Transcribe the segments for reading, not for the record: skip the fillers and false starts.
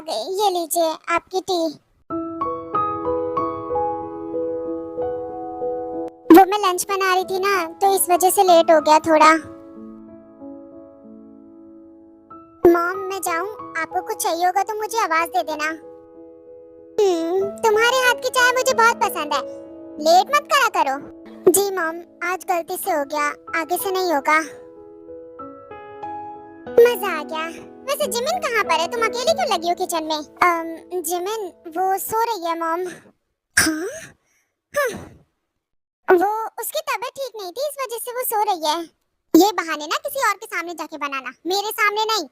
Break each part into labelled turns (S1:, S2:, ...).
S1: गई, ये लीजिए आपकी टी। वो मैं लंच बना रही थी ना, तो इस वजह से लेट हो गया थोड़ा। मॉम मैं जाऊं? आपको कुछ चाहिए होगा तो मुझे आवाज दे देना। तुम्हारे हाथ की चाय मुझे बहुत पसंद है। लेट मत करा करो। जी मॉम, आज गलती से हो गया, आगे से नहीं होगा। मजा आ गया। वैसे जिमिन कहाँ पर है? तुम अकेली क्यों लगी हो किचन में? जिमिन वो सो रही है मॉम। हाँ? हाँ। वो उसकी तबीयत ठीक नहीं थी, इस वजह से वो सो रही है। ये बहाने ना किसी और के सामने जाके बनाना, मेरे सामने नहीं।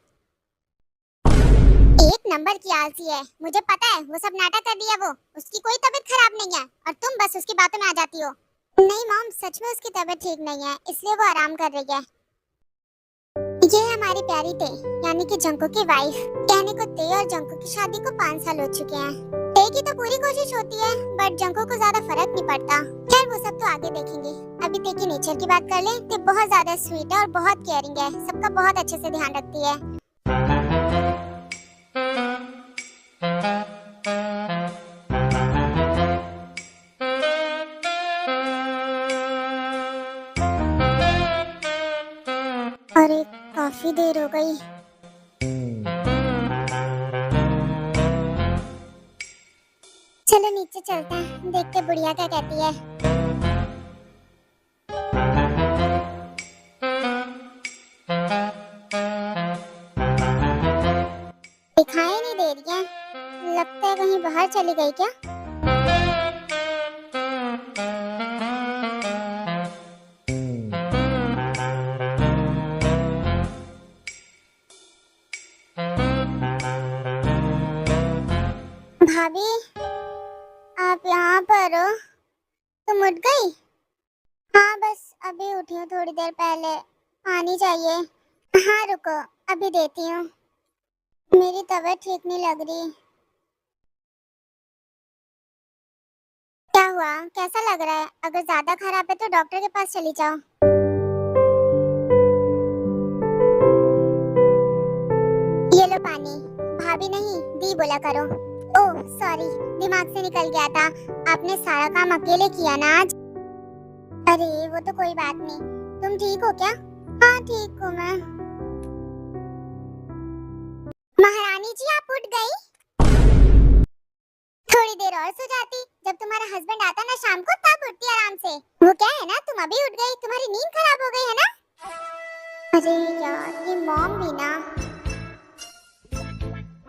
S1: एक नंबर की आलसी है, मुझे पता है वो सब नाटक कर रही है। वो उसकी कोई तबीयत खराब नहीं है और तुम बस उसकी बातों में आ जाती हो। नहीं मॉम, सच में उसकी तबीयत ठीक नहीं है, इसलिए वो आराम कर रही है। ये हमारी प्यारी ते, यानी कि जंको की वाइफ। कहने को ते और जंको की शादी को 5 साल हो चुके हैं। ते की तो पूरी कोशिश होती है, बट जंको को ज्यादा फर्क नहीं पड़ता। खैर वो सब तो आगे देखेंगे। अभी ते की नेचर की बात कर ले। ते बहुत ज्यादा स्वीट है और बहुत केयरिंग है, सबका बहुत अच्छे से ध्यान रखती है। अरे काफी देर हो गई। चलो नीचे चलते हैं, देखते बुढ़िया क्या कहती है। दिखाई नहीं दे रही है, लगता है कहीं बाहर चली गई क्या। भाभी, आप यहाँ पर हो? तुम उठ गई? हाँ बस अभी उठी हूँ, थोड़ी देर पहले। पानी चाहिए? हाँ रुको, अभी देती हूँ। मेरी तबीयत ठीक नहीं लग रही। क्या हुआ, कैसा लग रहा है? अगर ज्यादा खराब है तो डॉक्टर के पास चली जाओ। ये लो पानी। भाभी नहीं, दी बोला करो। ओह सॉरी, दिमाग से निकल गया था। आपने सारा काम अकेले किया ना आज। अरे वो तो कोई बात नहीं। तुम ठीक हो क्या? हाँ ठीक हूँ मैं। महारानी जी आप उठ गई? थोड़ी देर और सो जाती, जब तुम्हारा हस्बैंड आता ना शाम को तब उठती आराम से। वो क्या है ना, तुम अभी उठ गई, तुम्हारी नींद खराब हो गई है ना। अरे यार ये मॉम भी ना।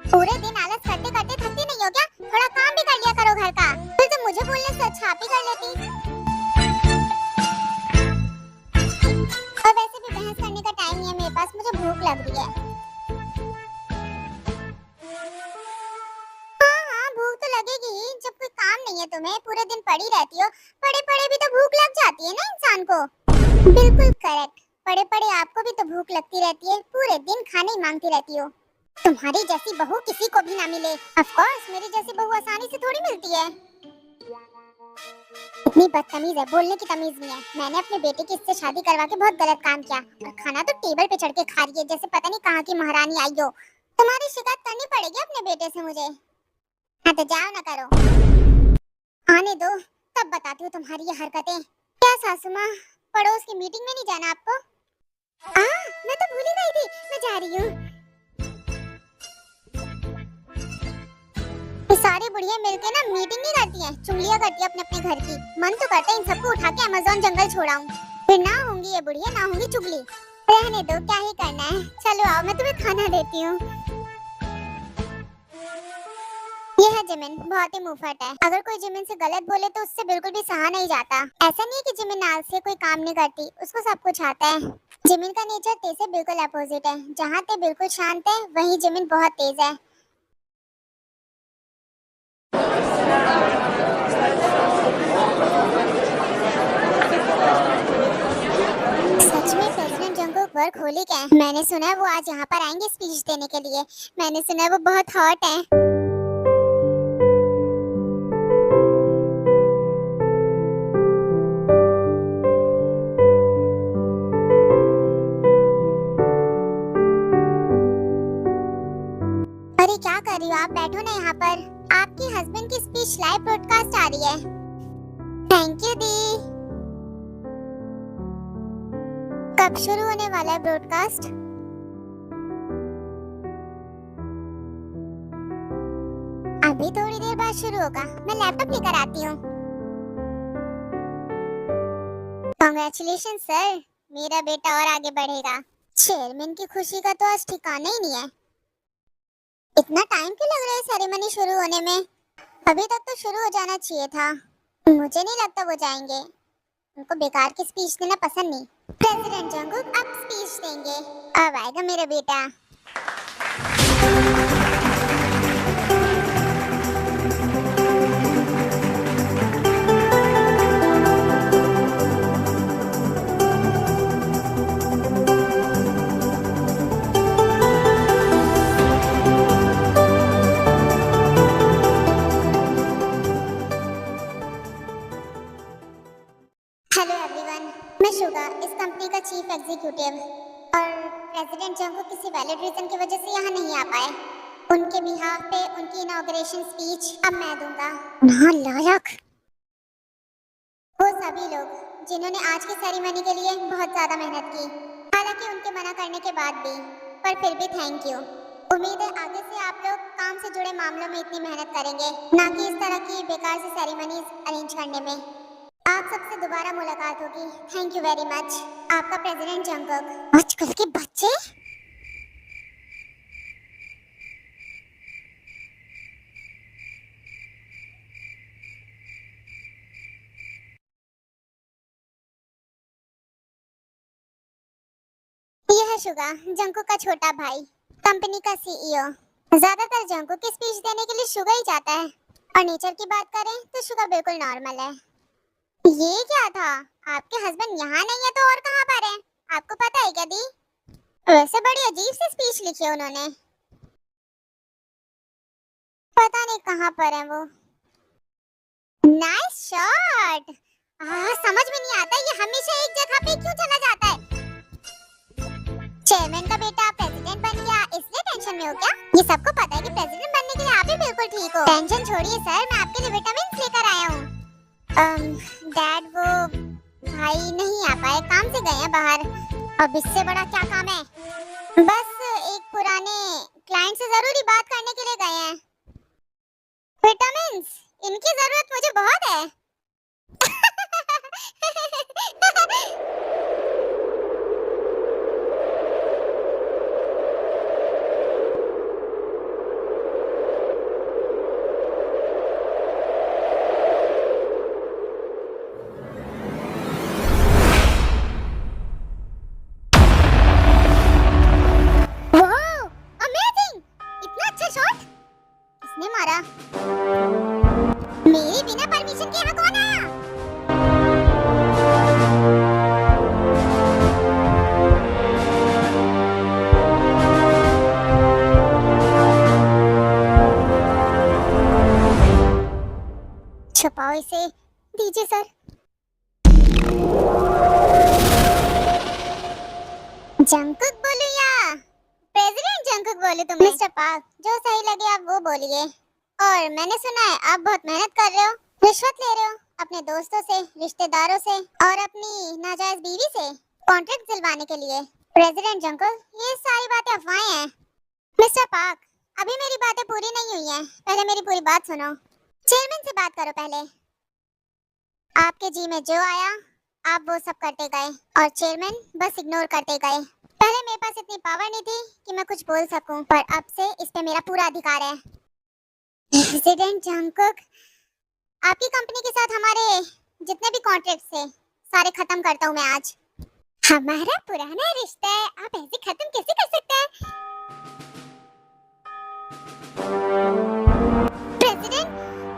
S1: पूरे दिन आलस करते करते थकती नहीं हो क्या? थोड़ा काम भी कर लिया करो घर का। फिर तो मुझे बोलने से अच्छा आप ही कर लेती। और वैसे भी बहस करने का टाइम नहीं है मेरे पास, मुझे भूख लग रही है। हाँ हाँ भूख तो लगेगी ही, जब कोई काम नहीं है तुम्हें, पूरे दिन पड़ी रहती हो। पड़े पड़े भी तो भूख लग जाती है ना इंसान को। बिल्कुल करेक्ट। पड़े पड़े आपको भी तो भूख लगती रहती है, पूरे दिन खाने ही मांगती रहती हो। तुम्हारी जैसी बहू किसी को भी ना मिले। ऑफ कोर्स मेरी जैसी बहू आसानी से थोड़ी मिलती है। इतनी बदतमीज है, बोलने की तमीज नहीं है। मैंने अपने बेटे की इससे शादी करवा के बहुत गलत काम किया, और खाना तो टेबल पे चढ़ के खा रही है जैसे पता नहीं कहाँ की महारानी आई हो। तुम्हारी शिकायत करनी पड़ेगी अपने बेटे से मुझे। हाँ तो जाओ ना करो। आने दो, तब बताती हूँ तुम्हारी ये हरकतें। क्या सासू माँ, पड़ोस की मीटिंग में नहीं जाना आपको? मैं तो भूल ही गई थी, मैं जा रही हूँ। ये सारी बुढ़िया मिलके ना मीटिंग नहीं करती हैं, चुगलियां करती है अपने अपने घर की। मन तो करता है इन सबको उठा के अमेज़न जंगल छोड़ाऊं। फिर ना होंगी ये बुढ़िया, ना होंगी चुगली। रहने दो, क्या ही करना है। चलो आओ, मैं तुम्हें खाना देती हूँ। ये है जिमिन, बहुत ही मुंहफट है। अगर कोई जिमिन से गलत बोले तो उससे बिल्कुल भी सहा नहीं जाता। ऐसा नहीं है कि जिमिन आलसी से कोई काम नहीं करती, उसको सब कुछ आता है। जिमिन का नेचर ते से बिल्कुल अपोजिट है। जहाँ ते बिल्कुल शांत है, वहीं जिमिन बहुत तेज है। सच में प्रेसिडेंट जंगकोक वर्क होली क्या है? मैंने सुना है वो आज यहाँ पर आएंगे स्पीच देने के लिए। मैंने सुना है वो बहुत हॉट है। अरे क्या कर रही हो आप, बैठो ना यहाँ पर। आपके हस्बैंड की स्पीच लाइव ब्रॉडकास्ट आ रही है। थैंक यू दी। कब शुरू होने वाला है ब्रॉडकास्ट? अभी थोड़ी देर बाद शुरू होगा, मैं लैपटॉप लेकर आती हूँ। कांग्रेचुलेशन सर, मेरा बेटा और आगे बढ़ेगा। चेयरमैन की खुशी का तो आज ठिकाना ही नहीं है। इतना टाइम क्यों लग रहा है सेरेमनी शुरू होने में? अभी तक तो शुरू हो जाना चाहिए था। मुझे नहीं लगता वो जाएंगे, उनको बेकार की स्पीच देना पसंद नहीं। प्रेसिडेंट जंगकुक अब स्पीच देंगे, अब आएगा मेरा बेटा। हेलो एवरीवन, मैं शुगा, इस कंपनी का चीफ एग्जीक्यूटिव, और प्रेसिडेंट जंगकुक किसी वैलिड रीजन की वजह से यहाँ नहीं आ पाए। उनके बिहाफ पे उनकी इनॉग्रेशन स्पीच अब मैं दूंगा। नालायक! वो सभी लोग जिन्होंने आज की सेरेमनी के लिए बहुत ज्यादा मेहनत की, हालांकि उनके मना करने के बाद भी, पर फिर भी थैंक यू। उम्मीद है आगे से आप लोग काम से जुड़े मामलों में इतनी मेहनत करेंगे, ना कि इस तरह की बेकार सी सेरेमनीज अरेंज करने में। आप सबसे दोबारा मुलाकात होगी। Thank you very much. आपका प्रेसिडेंट जंगकुक। आजकल के बच्चे। यह है शुगा, जंगकुक का छोटा भाई, कंपनी का सीईओ। ज्यादातर जंगकुक की स्पीच देने के लिए शुगा ही जाता है, और नेचर की बात करें तो शुगा बिल्कुल नॉर्मल है। ये क्या था? आपके हस्बैंड यहाँ नहीं है तो और कहाँ पर है? आपको पता है क्या दी? वैसे बड़ी अजीब सी स्पीच लिखी है उन्होंने, पता नहीं कहाँ पर है वो। Nice shot. समझ में नहीं आता ये हमेशा एक जगह पे क्यों चला जाता है। चेयरमैन का बेटा प्रेसिडेंट बन गया, इसलिए टेंशन में हो क्या? ये सबको पता है कि प्रेसिडेंट बनने के लिए आप भी बिल्कुल ठीक हो। टेंशन छोड़िए सर, मैं आपके लिए विटामिन लेकर आया हूँ। डैड वो भाई नहीं आ पाए, काम से गए हैं बाहर। अब इससे बड़ा क्या काम है? बस एक पुराने क्लाइंट से जरूरी बात करने के लिए गए हैं। विटामिन, इनकी जरूरत मुझे बहुत है। किसने मारा? मेरे बिना परमिशन के यहाँ कौन आया? छुपाओ इसे, दीजिए सर। जंगकुक बोलूं या प्रेसिडेंट जंगकुक बोलूं तुम्हें? मिस्टर पार्क, जो सही लगे आप वो बोलिए। और मैंने सुना है आप बहुत मेहनत कर रहे हो, रिश्वत ले रहे हो अपने दोस्तों से, रिश्तेदारों से और अपनी नाजायज बीवी से कॉन्ट्रैक्ट दिलवाने के लिए। प्रेसिडेंट जंगकुक, ये सारी बातें अफवाहें हैं। मिस्टर पार्क, अभी मेरी बातें पूरी नहीं हुई हैं, पहले मेरी पूरी बात सुनो। चेयरमैन से बात करो पहले। आपके जी में जो आया आप वो सब करते गए, और चेयरमैन बस इग्नोर करते गए। पहले मेरे पास इतनी पावर नहीं थी कि मैं कुछ बोल सकूं, पर अब से इस पे मेरा पूरा अधिकार है। प्रेसिडेंट जंगकुक, आपकी कंपनी के साथ हमारे जितने भी कॉन्ट्रैक्ट्स थे सारे खत्म करता हूं मैं आज। हमारा पुराना रिश्ता है, आप ऐसे खत्म कैसे कर सकते हैं? प्रेसिडेंट,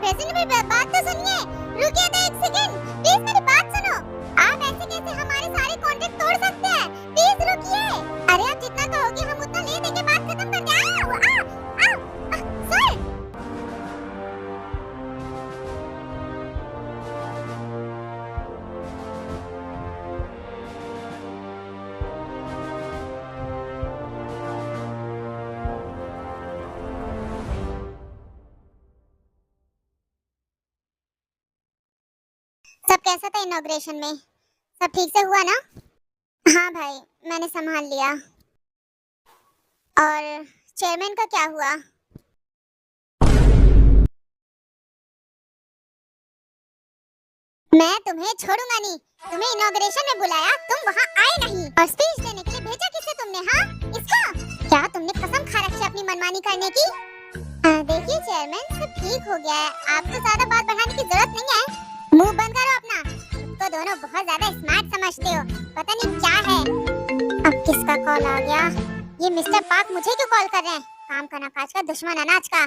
S1: प्रेसिडेंट मेरी बात तो सुनिए। रुकिए तो एक सेकंड, प्लीज मेरी बात सुनो। आप ऐसे कैसे हमारे सारे कॉन्ट्रैक्ट तोड़ सकते हैं? प्लीज रुकिए। अरे आप जितना कहोगे हम उतना ले देंगे, बात खत्म कर दे। सर, कैसा था इनॉग्रेशन में? सब ठीक से हुआ ना? हाँ भाई, मैंने संभाल लिया। और चेयरमैन का क्या हुआ? मैं तुम्हें छोड़ूंगा नहीं। तुम्हें इनॉग्रेशन में बुलाया, तुम वहाँ आए नहीं और स्पीच देने के लिए भेजा किसे तुमने? हाँ, इसको? क्या तुमने कसम खा रखी है अपनी मनमानी करने की? देखिए चेयरमैन, सब ठीक हो गया है, आपको ज्यादा बात बढ़ाने की जरूरत नहीं है। मुंह बंद करो अपना। तो दोनों बहुत ज्यादा स्मार्ट समझते हो, पता नहीं क्या है। अब किसका कॉल आ गया? ये मिस्टर पार्क मुझे क्यों कॉल कर रहे हैं? काम का ना काज का, दुश्मन अनाज का।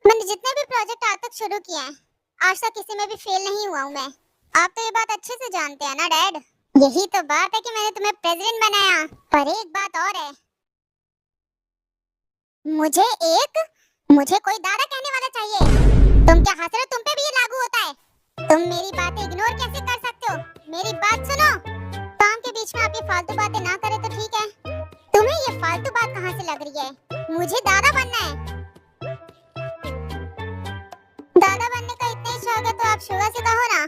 S1: मैंने जितने भी प्रोजेक्ट आज तक शुरू किए हैं, आज तक किसी में भी फेल नहीं हुआ हूँ मैं। आप तो ये बात अच्छे से जानते हैं ना डैड। यही तो बात है कि मैंने तुम्हें प्रेसिडेंट बनाया। पर एक बात और है, मुझे कोई दादा कहने वाला चाहिए। तुम क्या हंस रहे हो? तुम पे भी ये लागू होता है? तुम मेरी बातें इग्नोर कैसे कर सकते हो? मेरी बात सुनो। काम के बीच में आप ये फालतू बातें ना करें तो ठीक है। तुम्हें ये फालतू बात कहाँ से लग रही है? मुझे दादा बनना है। दादा बनने का इतना ही शौक है तो आप शुगर से कहो ना,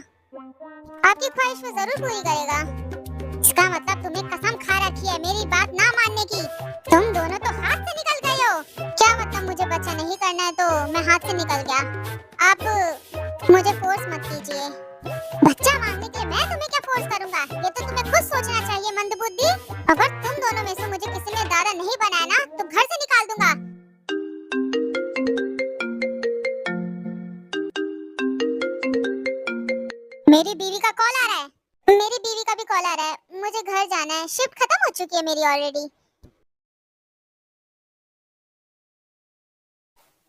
S1: आपकी ख्वाहिश वो जरूर पूरी करेगा। इसका मतलब तुम्हें कसम खा रखी है मेरी बात ना मानने की। तुम दोनों तो हाथ से निकल गए हो। क्या मतलब मुझे बच्चा नहीं करना है तो मैं हाथ से निकल गया? आप मुझे फोर्स मत कीजिए। बच्चा मांगने के लिए मैं तुम्हें क्या फोर्स करूंगा? ये तो तुम्हें खुद सोचना चाहिए मंदबुद्धि। अगर तुम दोनों में से मुझे किसी ने दादा नहीं बनाया ना तो घर से निकाल दूंगा। मेरी बीवी का कॉल आ रहा है। मेरी बीवी का भी कॉल आ रहा है। मुझे घर जाना है, शिफ्ट खत्म हो चुकी है मेरी ऑलरेडी।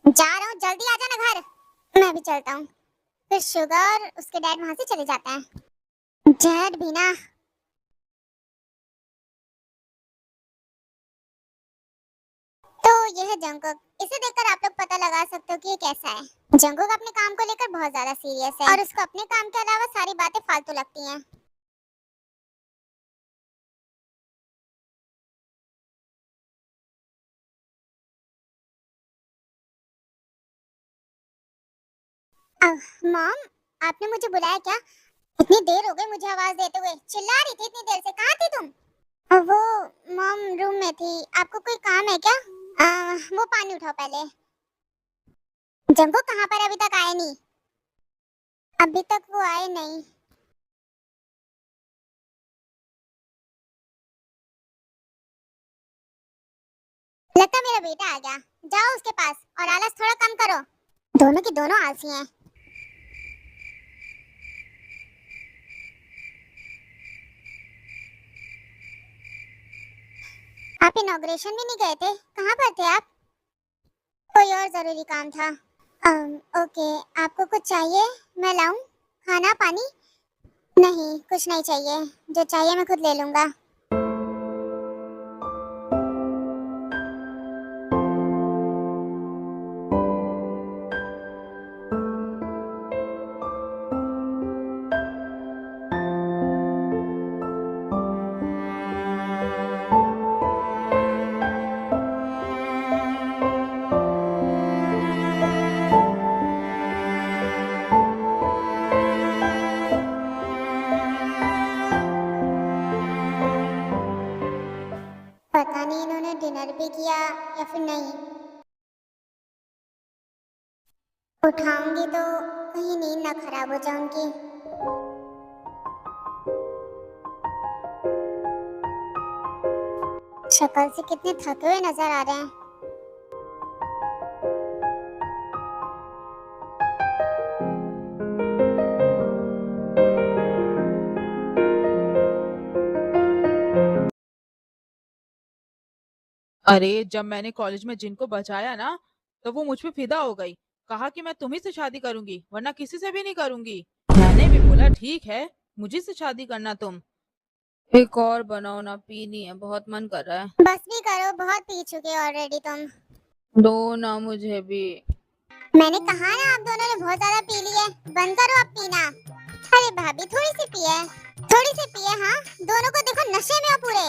S1: जा रहा हूँ, जल्दी आ जाना घर। मैं भी चलता हूँ। फिर शुगर उसके डैड वहां से चले जाते हैं। डैड भी ना। तो यह है जंगकुक। इसे देखकर आप लोग पता लगा सकते हो कि ये कैसा है। जंगकुक अपने काम को लेकर बहुत ज्यादा सीरियस है और उसको अपने काम के अलावा सारी बातें फालतू लगती हैं। मॉम, आपने मुझे बुलाया क्या? इतनी देर हो गई मुझे आवाज देते हुए। चिल्ला रही थी इतनी देर से, कहाँ थी तुम? वो मॉम रूम में थी। आपको कोई काम है क्या? वो पानी उठाओ पहले। जंगकुक कहाँ पर? अभी तक आए नहीं। अभी तक वो आए नहीं। लगता मेरा बेटा आ गया। जाओ उसके पास और आलस थोड़ा कम करो। दोनों की दोनों आलसी हैं। आप इनॉग्रेशन भी नहीं गए थे? कहाँ पर थे आप? कोई और जरूरी काम था? ओके। आपको कुछ चाहिए? मैं लाऊं? खाना पानी? नहीं, कुछ नहीं चाहिए। जो चाहिए मैं खुद ले लूंगा। पता नहीं इन्होंने डिनर भी किया या फिर नहीं। उठाऊंगी तो कहीं नींद ना खराब हो जाए उनकी। शक्ल से कितने थके हुए नजर आ रहे हैं।
S2: अरे जब मैंने कॉलेज में जिनको बचाया ना, तो वो मुझ पे फिदा हो गई। कहा कि मैं तुम्ही से शादी करूंगी वरना किसी से भी नहीं करूंगी। मैंने भी बोला ठीक है, मुझे से शादी करना तुम। एक और बनाओ ना, पीनी है, बहुत मन कर रहा है।
S1: बस भी करो, बहुत पी चुके ऑलरेडी तुम।
S2: दो ना मुझे भी।
S1: मैंने कहा ना आप दोनों ने बहुत ज्यादा पी ली है। बंद करो अब पीना। अरे भाभी थोड़ी सी पिए, थोड़ी सी पिए। हाँ, दोनों को देखो नशे में हो पूरे।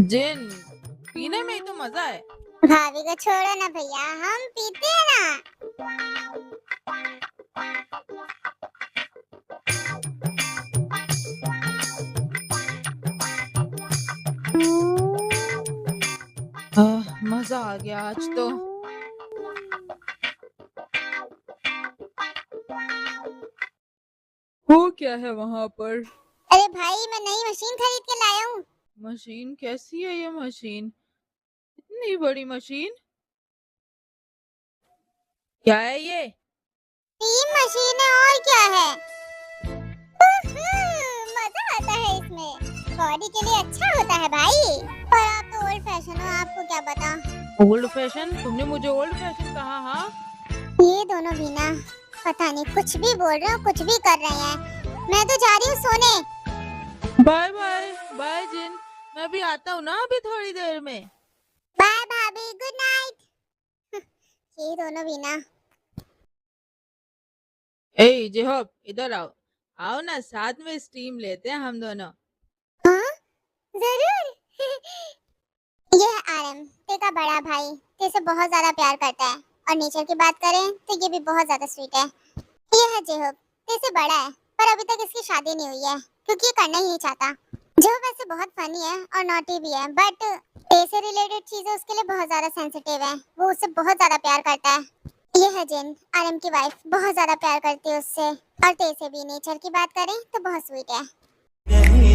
S2: जिन, पीने में ही तो मजा है।
S1: भाभी को छोड़ो ना भैया, हम पीते हैं ना।
S2: मजा आ गया आज तो। हो क्या है वहां पर?
S1: अरे भाई, मैं नई मशीन खरीद के लाया हूँ।
S2: मशीन? कैसी है ये मशीन? इतनी बड़ी मशीन? क्या है ये?
S1: तीन मशीन है और क्या है। मजा आता है इसमें, बॉडी के लिए अच्छा होता है भाई। पर आप तो ओल्ड फैशन हो, आपको क्या पता।
S2: Old fashion? तुमने मुझे ओल्ड फैशन कहा? हाँ,
S1: ये दोनों भी ना, पता नहीं कुछ भी बोल रहे हो, कुछ भी कर रहे हैं। मैं तो जा रही हूँ सोने।
S2: Bye bye. बाय जिन, मैं भी आता हूँ ना अभी थोड़ी देर में।
S1: बाय भाभी, गुड नाइट। ये दोनों भी ना।
S2: ए जेहब, इधर आओ। आओ ना, साथ में स्टीम लेते हैं हम दोनों।
S1: हाँ, जरूर। ये है आरएम, ते का बड़ा भाई, ते से बहुत ज्यादा प्यार करता है। और नेचर की बात करें तो ये भी बहुत ज्यादा स्वीट है। ये है जेहब, ते से बड़ा है, पर अभी तक इसकी शादी नहीं हुई है क्योंकि ये करना ही नहीं चाहता। जो वैसे बहुत फनी है और नॉटी भी है, बट ते से रिलेटेड चीजें उसके लिए बहुत ज्यादा सेंसिटिव है। वो उससे बहुत ज्यादा प्यार करता है। ये है जिन, आरएम की वाइफ, बहुत ज्यादा प्यार करती है उससे। और ते से भी नेचर की बात करें तो बहुत स्वीट है।